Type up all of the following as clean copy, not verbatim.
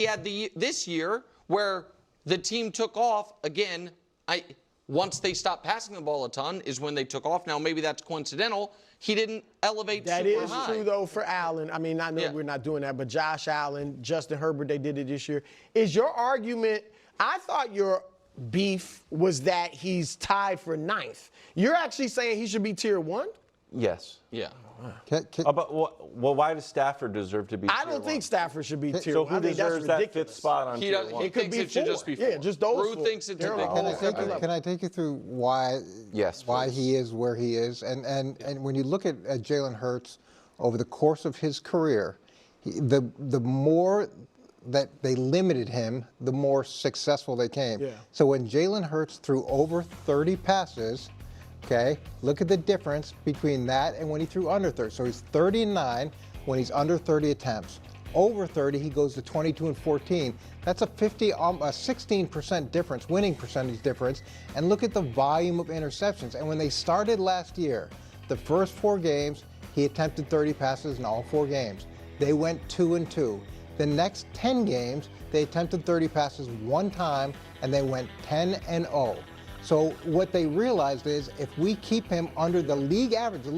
He had this year where the team took off again. Once they stopped passing the ball a ton is when they took off. Now maybe that's coincidental. He didn't elevate That super is high. true, though, for Allen. I mean, I know we're not doing that, but Josh Allen, Justin Herbert, they did it this year. Is your argument, I thought your beef was that he's tied for 9th. You're actually saying he should be tier 1? Yes. Yeah. But well, why does Stafford deserve to be tier 1? I don't think Stafford should be tier So 1. who I think that's deserves that ridiculous. 5th spot on tier 1? He It could thinks be it should 4. just be 4. Yeah, just those Drew 4. thinks it should be 4. Can I take you through why he is where he is? And when you look at Jalen Hurts over the course of his career, the more that they limited him, the more successful they came. Yeah. So when Jalen Hurts threw over 30 passes, okay, look at the difference between that and when he threw under 30. So he's 39 when he's under 30 attempts. Over 30, he goes to 22 and 14. That's a 16% difference, winning percentage difference. And look at the volume of interceptions. And when they started last year, the first 4 games, he attempted 30 passes in all 4 games. They went 2-2. The next 10 games, they attempted 30 passes 1 time, and they went 10-0. So what they realized is if we keep him under the league average in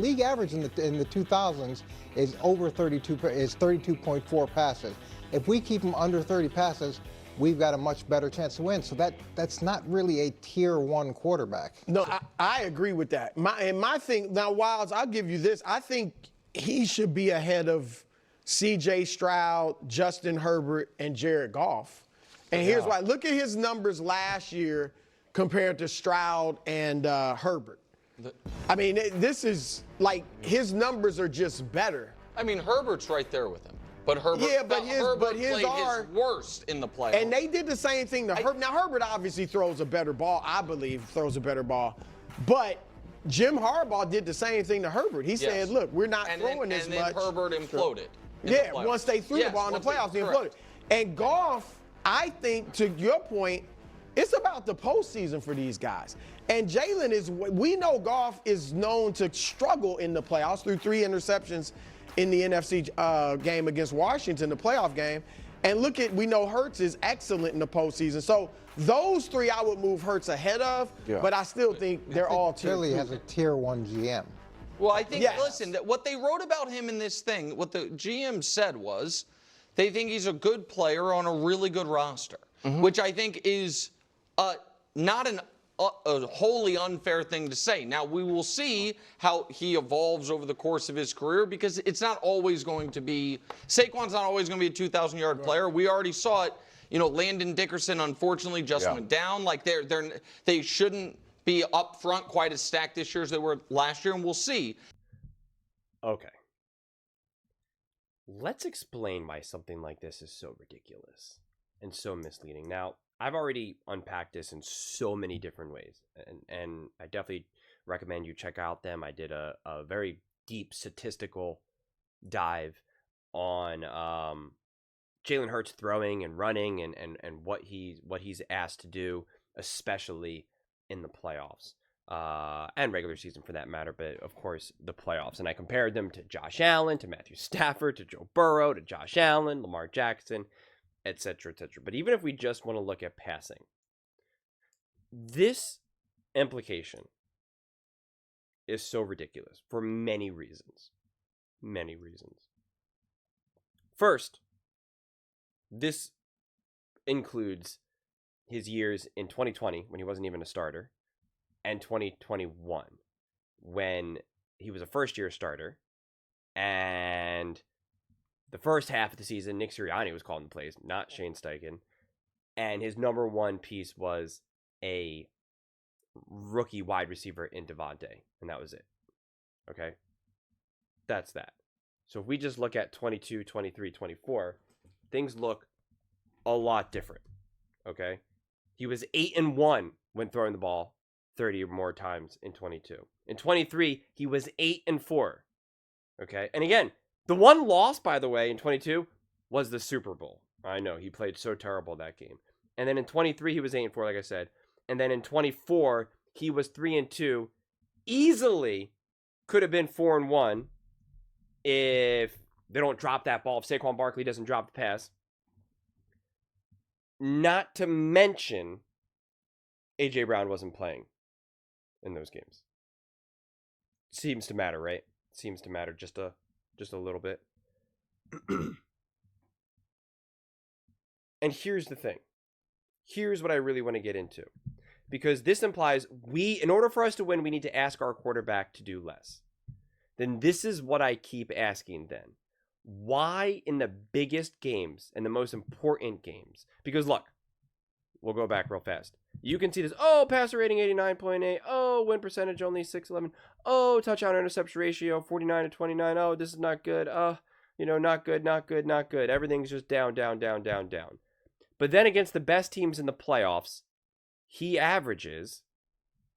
the 2000s is over 32.4 passes. If we keep him under 30 passes, we've got a much better chance to win. So that's not really a tier 1 quarterback. No, I agree with that. My thing, now, Wilds, I'll give you this. I think he should be ahead of C.J. Stroud, Justin Herbert, and Jared Goff. And here's why. Look at his numbers last year compared to Stroud and Herbert. I mean, this is like his numbers are just better. I mean, Herbert's right there with him. But Herbert, Herbert his played are his worst in the playoffs. And they did the same thing to Herbert. Now, Herbert obviously throws a better ball, I believe, throws a better ball. But Jim Harbaugh did the same thing to Herbert. He said, look, we're not throwing this much. And then Herbert imploded. Yeah, once they threw the ball in the playoffs, he imploded. And Goff, I think, to your point, it's about the postseason for these guys. And Jalen we know Goff is known to struggle in the playoffs through 3 interceptions in the NFC game against Washington, the playoff game. And we know Hurts is excellent in the postseason. So those 3 I would move Hurts ahead of, but I still think they're all tier 2. Philly has a tier 1 GM. Well, I think, listen, what they wrote about him in this thing, what the GM said was they think he's a good player on a really good roster, which I think is not a wholly unfair thing to say. Now, we will see how he evolves over the course of his career because it's not always going to be – Saquon's not always going to be a 2,000-yard player. We already saw it. You know, Landon Dickerson, unfortunately, just went down. Like, they shouldn't be up front quite as stacked this year as they were last year, and we'll see. Okay. Let's explain why something like this is so ridiculous and so misleading. Now, I've already unpacked this in so many different ways, and I definitely recommend you check out them. I did a very deep statistical dive on Jalen Hurts throwing and running and what he's asked to do, especially in the playoffs and regular season for that matter, but of course the playoffs. And I compared them to Josh Allen, to Matthew Stafford, to Joe Burrow, to Josh Allen, Lamar Jackson, etc., etc. But even if we just want to look at passing, this implication is so ridiculous for many reasons. Many reasons. First, this includes his years in 2020 when he wasn't even a starter, and 2021 when he was a first-year starter, and the first half of the season, Nick Sirianni was calling the plays, not Shane Steichen. And his number one piece was a rookie wide receiver in Devontae. And that was it. Okay? That's that. So if we just look at 22, 23, 24, things look a lot different. Okay? He was 8-1 when throwing the ball 30 or more times in 22. In 23, he was 8-4. Okay? And again, the one loss, by the way, in 22 was the Super Bowl. I know, he played so terrible that game. And then in 23, he was 8-4, like I said. And then in 24, he was 3-2. Easily could have been 4-1 if they don't drop that ball, if Saquon Barkley doesn't drop the pass. Not to mention, A.J. Brown wasn't playing in those games. Seems to matter, right? Seems to matter just a little bit. And here's the thing. Here's what I really want to get into. Because this implies in order for us to win, we need to ask our quarterback to do less. Then this is what I keep asking then. Why in the biggest games and the most important games? Because look, we'll go back real fast. You can see this. Oh, passer rating 89.8. Oh, win percentage only 611. Oh, touchdown interception ratio 49 to 29. Oh, this is not good. Not good, not good, not good. Everything's just down, down, down, down, down. But then against the best teams in the playoffs, he averages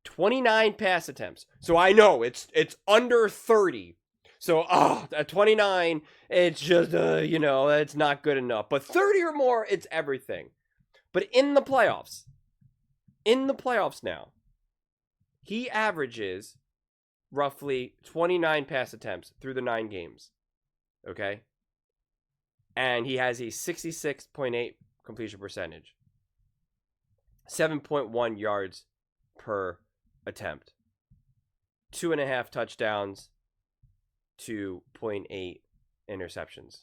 29 pass attempts. So I know it's under 30. So at 29, it's just it's not good enough. But 30 or more, it's everything. But in the playoffs now, he averages roughly 29 pass attempts through the 9 games. Okay? And he has a 66.8 completion percentage. 7.1 yards per attempt. 2.5 touchdowns. 2.8 interceptions.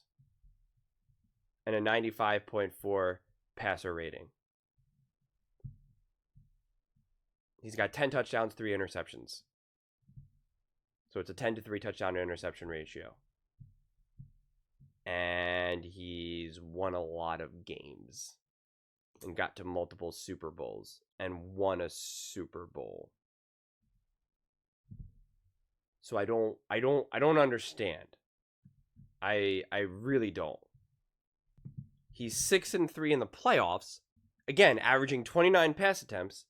And a 95.4 passer rating. He's got 10 touchdowns, 3 interceptions. So it's a 10 to 3 touchdown to interception ratio. And he's won a lot of games and got to multiple Super Bowls and won a Super Bowl. So I don't understand. I really don't. He's 6-3 in the playoffs. Again, averaging 29 pass attempts.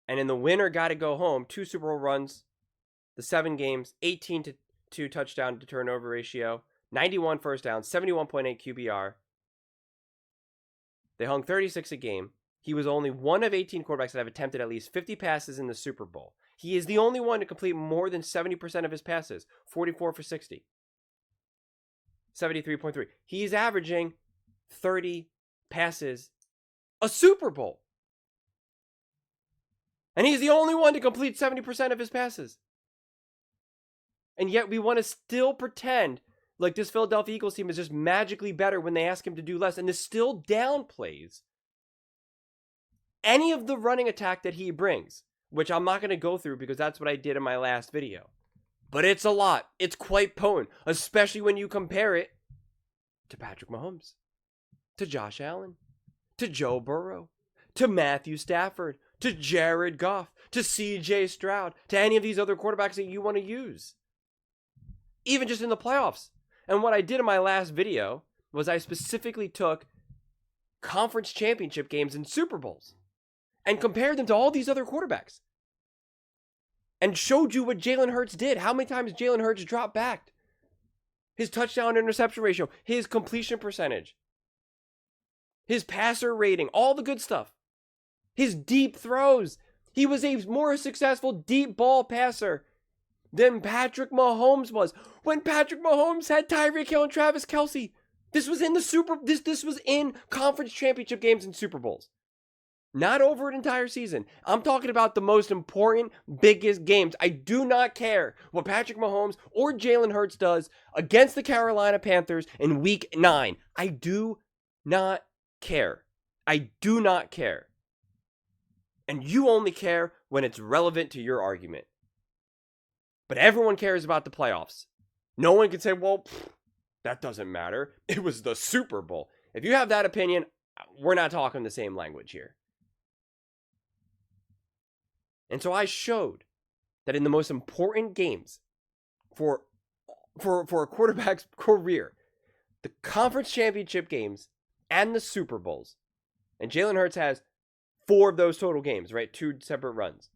And in the winner got to go home, 2 Super Bowl runs, the 7 games, 18 to 2 touchdown to turnover ratio, 91 first downs, 71.8 QBR. They hung 36 a game. He was only one of 18 quarterbacks that have attempted at least 50 passes in the Super Bowl. He is the only one to complete more than 70% of his passes, 44 for 60. 73.3. He's averaging 30 passes a Super Bowl. And he's the only one to complete 70% of his passes. And yet we want to still pretend like this Philadelphia Eagles team is just magically better when they ask him to do less. And this still downplays any of the running attack that he brings, which I'm not going to go through because that's what I did in my last video. But it's a lot. It's quite potent, especially when you compare it to Patrick Mahomes, to Josh Allen, to Joe Burrow, to Matthew Stafford, to Jared Goff, to CJ Stroud, to any of these other quarterbacks that you want to use. Even just in the playoffs. And what I did in my last video was I specifically took conference championship games and Super Bowls and compared them to all these other quarterbacks. And showed you what Jalen Hurts did. How many times Jalen Hurts dropped back. His touchdown interception ratio. His completion percentage. His passer rating. All the good stuff. His deep throws. He was a more successful deep ball passer than Patrick Mahomes was. When Patrick Mahomes had Tyreek Hill and Travis Kelce. This was in this was in conference championship games and Super Bowls. Not over an entire season. I'm talking about the most important, biggest games. I do not care what Patrick Mahomes or Jalen Hurts does against the Carolina Panthers in Week 9. I do not care. I do not care. And you only care when it's relevant to your argument. But everyone cares about the playoffs. No one can say, well, that doesn't matter. It was the Super Bowl. If you have that opinion, we're not talking the same language here. And so I showed that in the most important games for a quarterback's career, the conference championship games and the Super Bowls, and Jalen Hurts has 4 of those total games, right? 2 separate runs.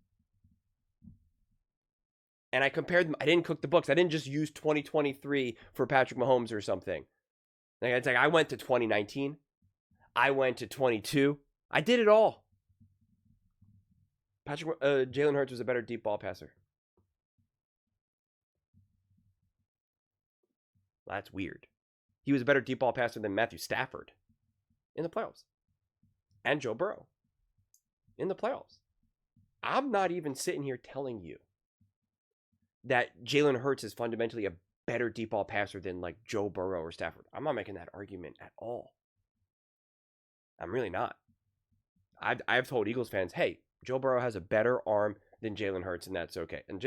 And I compared them. I didn't cook the books. I didn't just use 2023 for Patrick Mahomes or something. It's like I went to 2019. I went to 22. I did it all. Jalen Hurts was a better deep ball passer. That's weird. He was a better deep ball passer than Matthew Stafford in the playoffs. and Joe Burrow in the playoffs. I'm not even sitting here telling you that Jalen Hurts is fundamentally a better deep ball passer than like Joe Burrow or Stafford. I'm not making that argument at all. I'm really not. I've told Eagles fans, hey, Joe Burrow has a better arm than Jalen Hurts, and that's okay. And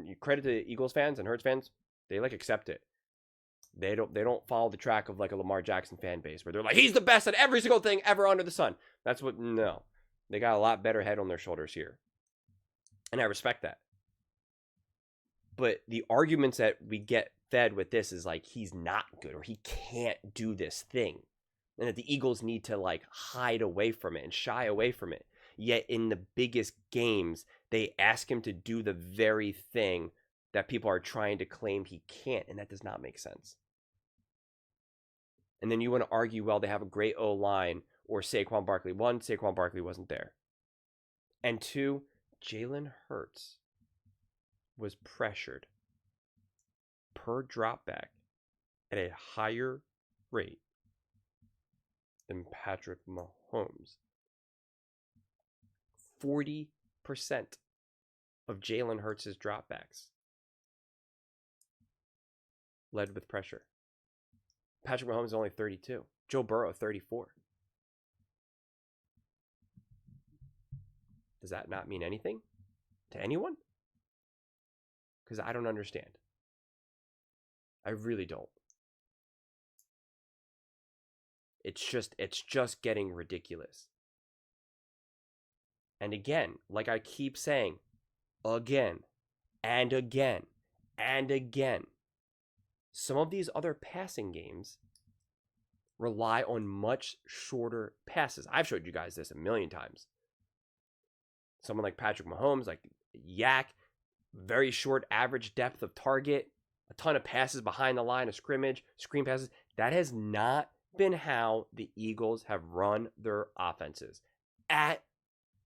you credit to Eagles fans and Hurts fans, they like accept it. They don't follow the track of like a Lamar Jackson fan base where they're like, he's the best at every single thing ever under the sun. No. They got a lot better head on their shoulders here. And I respect that. But the arguments that we get fed with this is like, he's not good or he can't do this thing. And that the Eagles need to like hide away from it and shy away from it. Yet in the biggest games, they ask him to do the very thing that people are trying to claim he can't. And that does not make sense. And then you want to argue, well, they have a great O-line or Saquon Barkley. One, Saquon Barkley wasn't there. And two, Jalen Hurts was pressured per dropback at a higher rate than Patrick Mahomes. 40% of Jalen Hurts' dropbacks led with pressure. Patrick Mahomes is only 32. Joe Burrow, 34. Does that not mean anything to anyone? Because I don't understand. I really don't. It's just getting ridiculous. And again, like I keep saying, again, and again, and again, some of these other passing games rely on much shorter passes. I've showed you guys this a million times. Someone like Patrick Mahomes, like Yak, very short average depth of target, a ton of passes behind the line of scrimmage, screen passes. That has not been how the Eagles have run their offenses at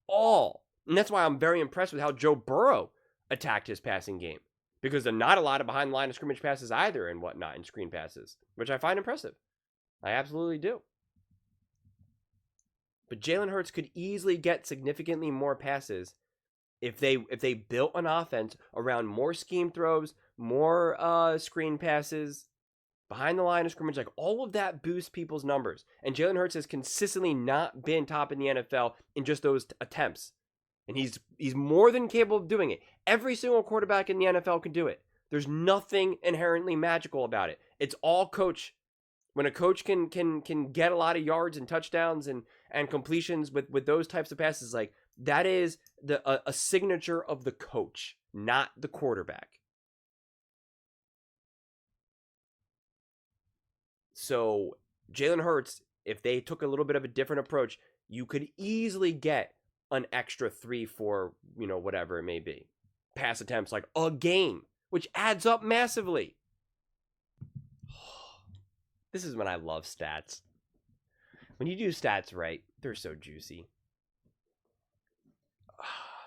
all. And that's why I'm very impressed with how Joe Burrow attacked his passing game. Because there are not a lot of behind the line of scrimmage passes either and whatnot, and screen passes, which I find impressive. I absolutely do. But Jalen Hurts could easily get significantly more passes if they built an offense around more scheme throws, more screen passes, behind the line of scrimmage, like all of that boosts people's numbers. And Jalen Hurts has consistently not been top in the NFL in just those attempts. And he's more than capable of doing it. Every single quarterback in the NFL can do it. There's nothing inherently magical about it. It's all coach. When a coach can get a lot of yards and touchdowns and completions with those types of passes, like that is a signature of the coach, not the quarterback. So Jalen Hurts, if they took a little bit of a different approach, you could easily get an extra 3, 4, whatever it may be, pass attempts like a game, which adds up massively. This is when I love stats. When you do stats right, they're so juicy.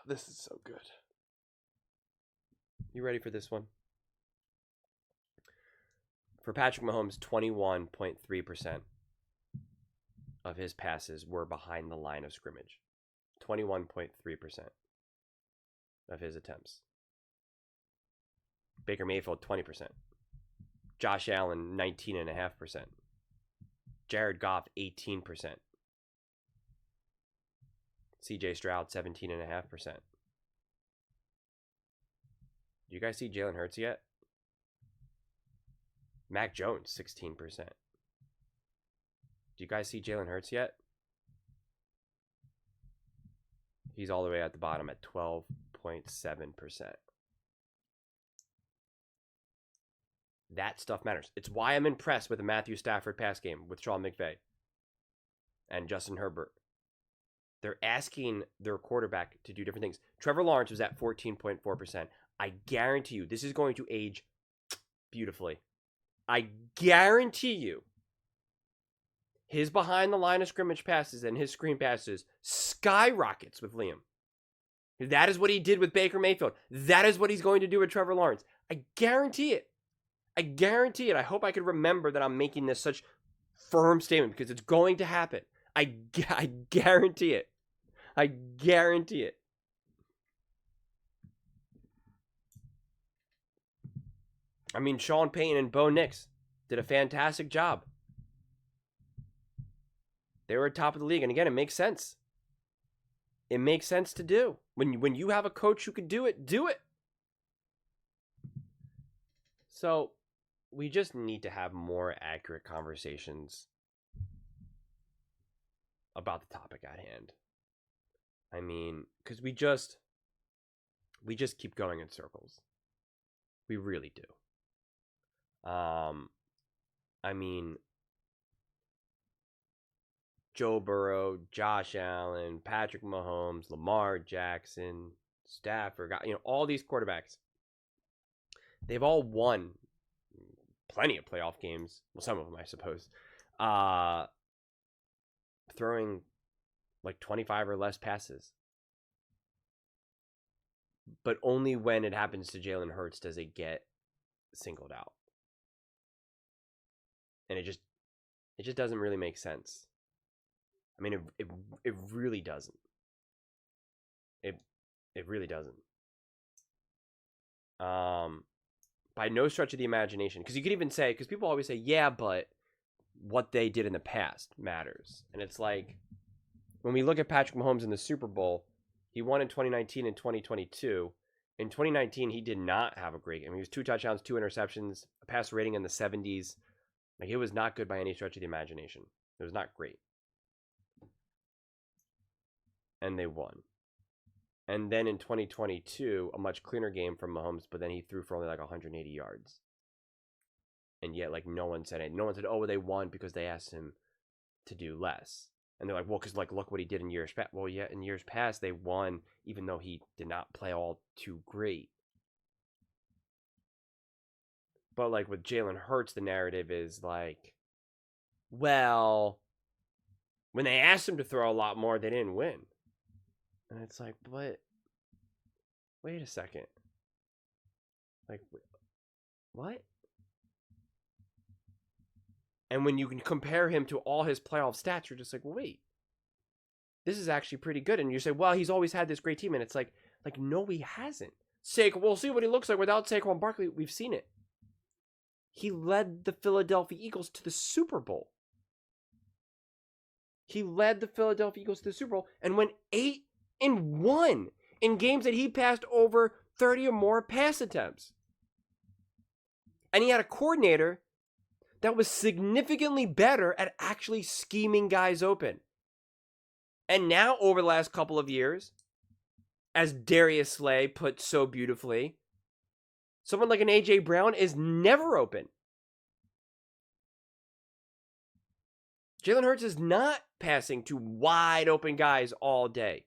This is so good. You ready for this one? For Patrick Mahomes, 21.3% of his passes were behind the line of scrimmage. 21.3% of his attempts. Baker Mayfield, 20%. Josh Allen, 19.5%. Jared Goff, 18%. CJ Stroud, 17.5%. Do you guys see Jalen Hurts yet? Mac Jones, 16%. Do you guys see Jalen Hurts yet? He's all the way at the bottom at 12.7%. That stuff matters. It's why I'm impressed with the Matthew Stafford pass game with Sean McVay and Justin Herbert. They're asking their quarterback to do different things. Trevor Lawrence was at 14.4%. I guarantee you, this is going to age beautifully. I guarantee you, his behind the line of scrimmage passes and his screen passes skyrockets with Liam. That is what he did with Baker Mayfield. That is what he's going to do with Trevor Lawrence. I guarantee it. I guarantee it. I hope I could remember that I'm making this such firm statement because it's going to happen. I guarantee it. I guarantee it. I mean, Sean Payton and Bo Nix did a fantastic job. They were top of the league. And again, it makes sense. It makes sense to do. When you have a coach who can do it, do it. So we just need to have more accurate conversations about the topic at hand. I mean, because we just keep going in circles. We really do. I mean, Joe Burrow, Josh Allen, Patrick Mahomes, Lamar Jackson, Stafford, all these quarterbacks. They've all won plenty of playoff games. Well, some of them, I suppose. Throwing like 25 or less passes. But only when it happens to Jalen Hurts does it get singled out. And it just doesn't really make sense. I mean, it really doesn't. It really doesn't. By no stretch of the imagination. Because you could even say, because people always say, yeah, but what they did in the past matters. And it's like, when we look at Patrick Mahomes in the Super Bowl, he won in 2019 and 2022. In 2019, he did not have a great game. He was 2 touchdowns, 2 interceptions, a pass rating in the 70s. Like, it was not good by any stretch of the imagination. It was not great. And they won. And then in 2022, a much cleaner game from Mahomes, but then he threw for only like 180 yards. And yet, like, no one said it. No one said, oh, they won because they asked him to do less. And they're like, well, because, like, look what he did in years past. Well, yeah, in years past, they won, even though he did not play all too great. But, like, with Jalen Hurts, the narrative is, like, well, when they asked him to throw a lot more, they didn't win. And it's like, but, wait a second. Like, what? And when you can compare him to all his playoff stats, you're just like, wait, this is actually pretty good. And you say, well, he's always had this great team. And it's like no, he hasn't. We'll see what he looks like without Saquon Barkley. We've seen it. He led the Philadelphia Eagles to the Super Bowl. He led the Philadelphia Eagles to the Super Bowl and went 8-1 in games that he passed over 30 or more pass attempts. And he had a coordinator that was significantly better at actually scheming guys open. And now, over the last couple of years, as Darius Slay put so beautifully, someone like an A.J. Brown is never open. Jalen Hurts is not passing to wide open guys all day.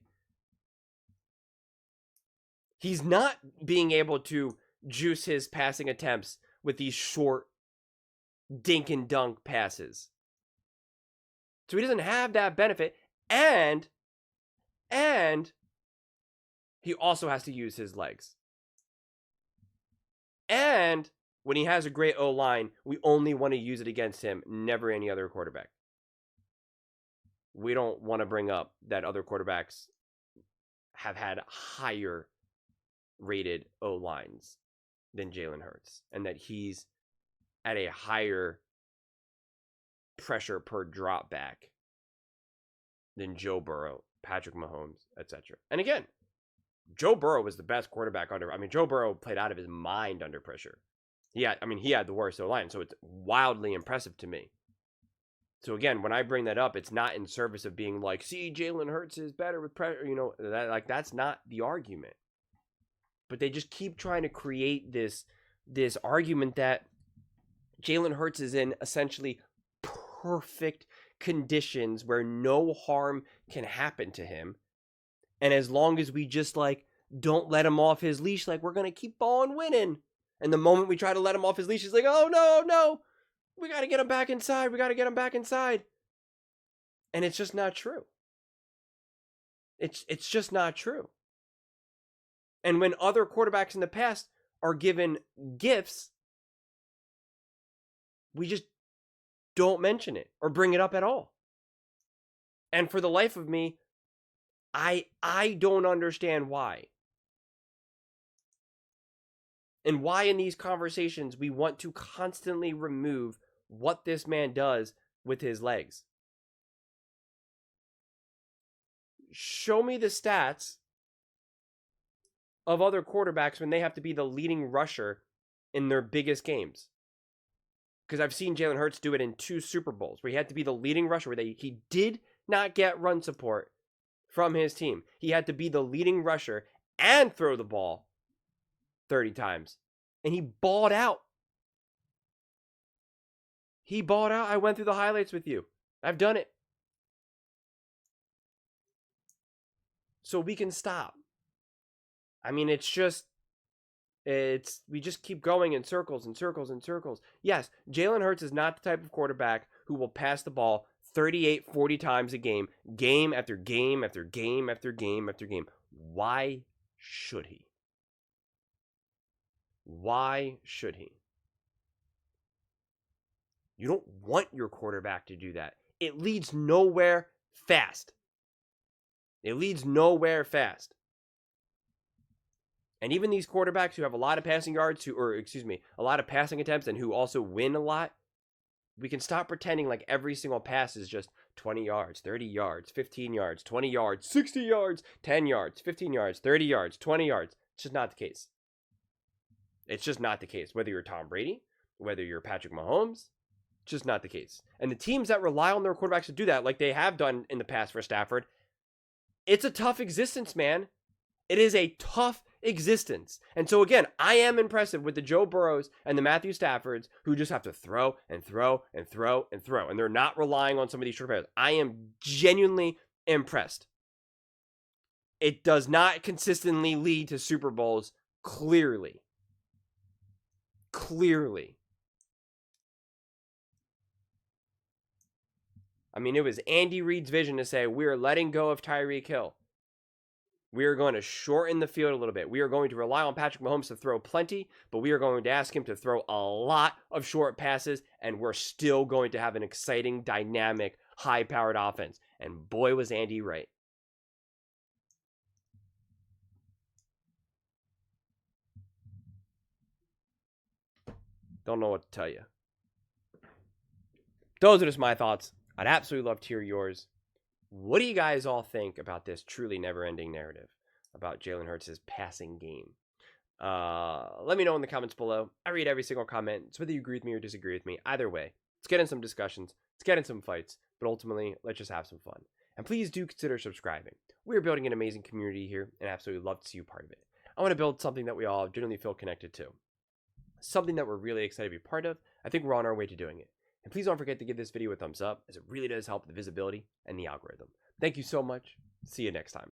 He's not being able to juice his passing attempts with these short dink and dunk passes. So he doesn't have that benefit, and he also has to use his legs. And when he has a great O-line, we only want to use it against him, never any other quarterback. We don't want to bring up that other quarterbacks have had higher rated O-lines than Jalen Hurts, and that he's at a higher pressure per drop back than Joe Burrow, Patrick Mahomes, etc. And again, Joe Burrow was the best quarterback under. I mean, Joe Burrow played out of his mind under pressure. He had the worst O-line, so it's wildly impressive to me. So again, when I bring that up, it's not in service of being like, see, Jalen Hurts is better with pressure. That's not the argument. But they just keep trying to create this argument that Jalen Hurts is in essentially perfect conditions where no harm can happen to him. And as long as we just don't let him off his leash, we're going to keep on winning. And the moment we try to let him off his leash, he's like, oh, no. We got to get him back inside. We got to get him back inside. And it's just not true. It's just not true. And when other quarterbacks in the past are given gifts, we just don't mention it or bring it up at all. And for the life of me, I don't understand why. And why in these conversations we want to constantly remove what this man does with his legs. Show me the stats of other quarterbacks when they have to be the leading rusher in their biggest games. Because I've seen Jalen Hurts do it in 2 Super Bowls where he had to be the leading rusher, where he did not get run support from his team. He had to be the leading rusher and throw the ball 30 times. And he balled out. He balled out. I went through the highlights with you. I've done it. So we can stop. I mean, we just keep going in circles and circles and circles. Yes, Jalen Hurts is not the type of quarterback who will pass the ball 38, 40 times a game after game after game after game after game. Why should he? Why should he? You don't want your quarterback to do that. It leads nowhere fast. It leads nowhere fast. And even these quarterbacks who have a lot of passing yards, a lot of passing attempts and who also win a lot, we can stop pretending like every single pass is just 20 yards, 30 yards, 15 yards, 20 yards, 60 yards, 10 yards, 15 yards, 30 yards, 20 yards. It's just not the case. It's just not the case. Whether you're Tom Brady, whether you're Patrick Mahomes, it's just not the case. And the teams that rely on their quarterbacks to do that, like they have done in the past for Stafford, it's a tough existence, man. It is a tough existence. And so again, I am impressive with the Joe Burrows and the Matthew Staffords who just have to throw and throw and throw and throw. And they're not relying on some of these short passes. I am genuinely impressed. It does not consistently lead to Super Bowls, clearly. Clearly. I mean, it was Andy Reid's vision to say, we are letting go of Tyreek Hill. We are going to shorten the field a little bit. We are going to rely on Patrick Mahomes to throw plenty, but we are going to ask him to throw a lot of short passes, and we're still going to have an exciting, dynamic, high-powered offense. And boy, was Andy right. Don't know what to tell you. Those are just my thoughts. I'd absolutely love to hear yours. What do you guys all think about this truly never-ending narrative about Jalen Hurts' passing game? Let me know in the comments below. I read every single comment. So whether you agree with me or disagree with me, either way, let's get in some discussions. Let's get in some fights. But ultimately, let's just have some fun. And please do consider subscribing. We're building an amazing community here, and I absolutely love to see you part of it. I want to build something that we all generally feel connected to. Something that we're really excited to be part of. I think we're on our way to doing it. And please don't forget to give this video a thumbs up, as it really does help the visibility and the algorithm. Thank you so much. See you next time.